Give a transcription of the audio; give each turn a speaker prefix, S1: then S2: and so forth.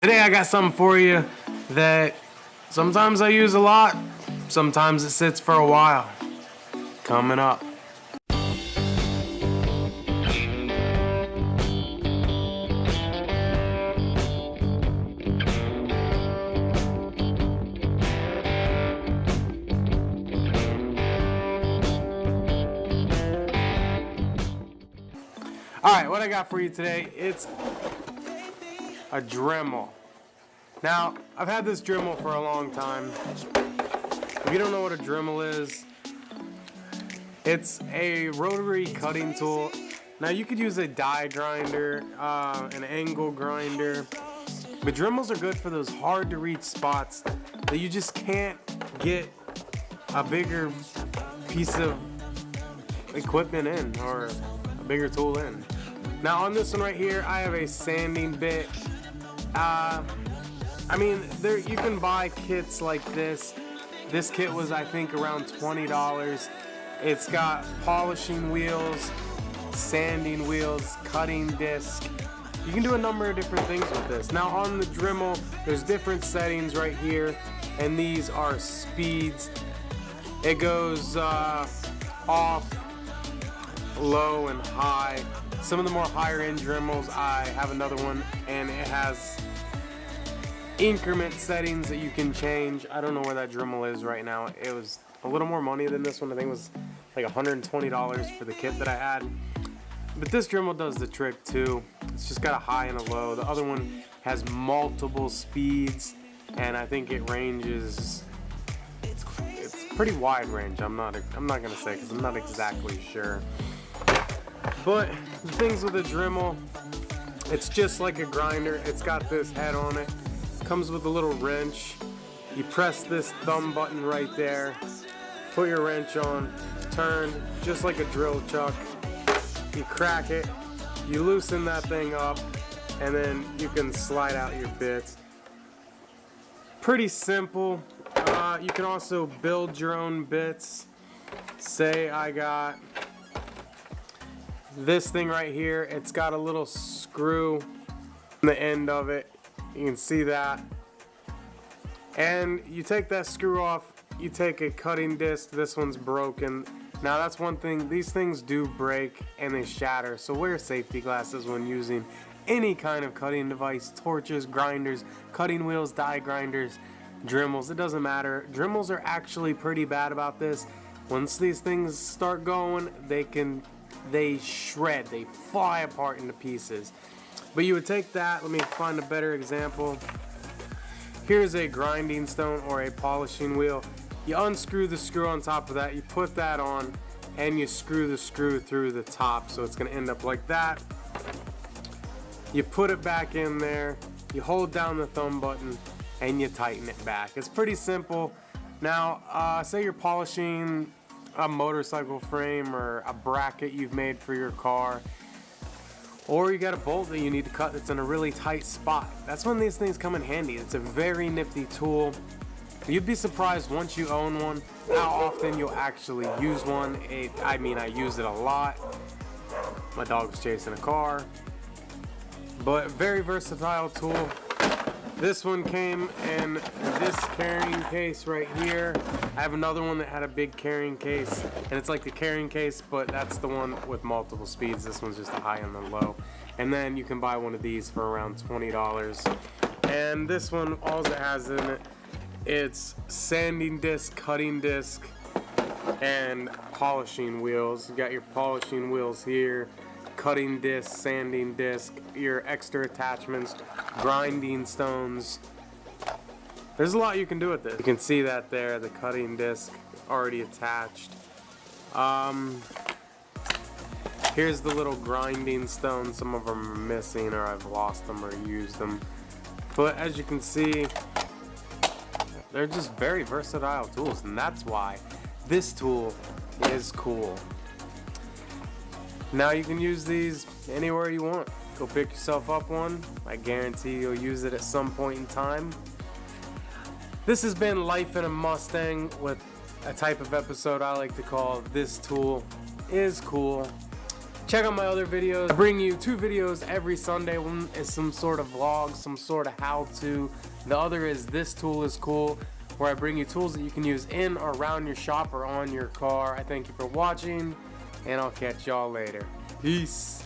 S1: Today I got something for you that sometimes I use a lot, sometimes it sits for a while. Coming up. Alright, what I got for you today, it's a Dremel. Now, I've had this Dremel for a long time. If you don't know what a Dremel is, it's a rotary cutting tool. Now, you could use a die grinder, an angle grinder, but Dremels are good for those hard to reach spots that you just can't get a bigger piece of equipment in, or a bigger tool in. Now on this one right here, I have a sanding bit. I mean, you can buy kits like this. This kit was, I think, around $20. It's got polishing wheels, sanding wheels, cutting disc. You can do a number of different things with this. Now on the Dremel, there's different settings right here, and these are speeds. It goes off, low, and high. Some of the more higher end Dremels, I have another one, and it has increment settings that you can change. I don't know where that Dremel is right now. It was a little more money than this one. I think it was like $120 for the kit that I had. But this Dremel does the trick too. It's just got a high and a low. The other one has multiple speeds, and I think it ranges. It's pretty wide range. I'm not gonna say because I'm not exactly sure. But the things with a Dremel, it's just like a grinder. It's got this head on it. Comes with a little wrench. You press this thumb button right there. Put your wrench on. Turn just like a drill chuck. You crack it. You loosen that thing up, and then you can slide out your bits. Pretty simple. You can also build your own bits. Say I got this thing right here. It's got a little screw on the end of it. You can see that. And you take that screw off, you take a cutting disc. This one's broken. Now that's one thing, these things do break and they shatter, so wear safety glasses when using any kind of cutting device, torches, grinders, cutting wheels, die grinders, Dremels, it doesn't matter. Dremels are actually pretty bad about this. Once these things start going, they shred, they fly apart into pieces. But you would take that, let me find a better example. Here's a grinding stone or a polishing wheel. You unscrew the screw on top of that, you put that on, and you screw the screw through the top, so it's gonna end up like that. You put it back in there, you hold down the thumb button, and you tighten it back. It's pretty simple. Now, say you're polishing a motorcycle frame or a bracket you've made for your car, or you got a bolt that you need to cut that's in a really tight spot. That's when these things come in handy. It's a very nifty tool. You'd be surprised once you own one how often you'll actually use one. I mean, I use it a lot. My dog was chasing a car. But very versatile tool. This one came in this carrying case right here. I have another one that had a big carrying case, and it's like the carrying case, but that's the one with multiple speeds. This one's just a high and a low. And then you can buy one of these for around $20. And this one, all it has in it, it's sanding disc, cutting disc, and polishing wheels. You got your polishing wheels here, cutting disc, sanding disc, your extra attachments, grinding stones. There's a lot you can do with this. You can see that there, the cutting disc already attached. Here's the little grinding stones. Some of them are missing, or I've lost them or used them. But as you can see, they're just very versatile tools, and that's why this tool is cool. Now you can use these anywhere you want. Go pick yourself up one. I guarantee you'll use it at some point in time. This has been Life in a Mustang with a type of episode I like to call This Tool is Cool. Check out my other videos. I bring you 2 videos every Sunday. One is some sort of vlog, some sort of how-to. The other is This Tool Is Cool, where I bring you tools that you can use in or around your shop or on your car. I thank you for watching, and I'll catch y'all later. Peace.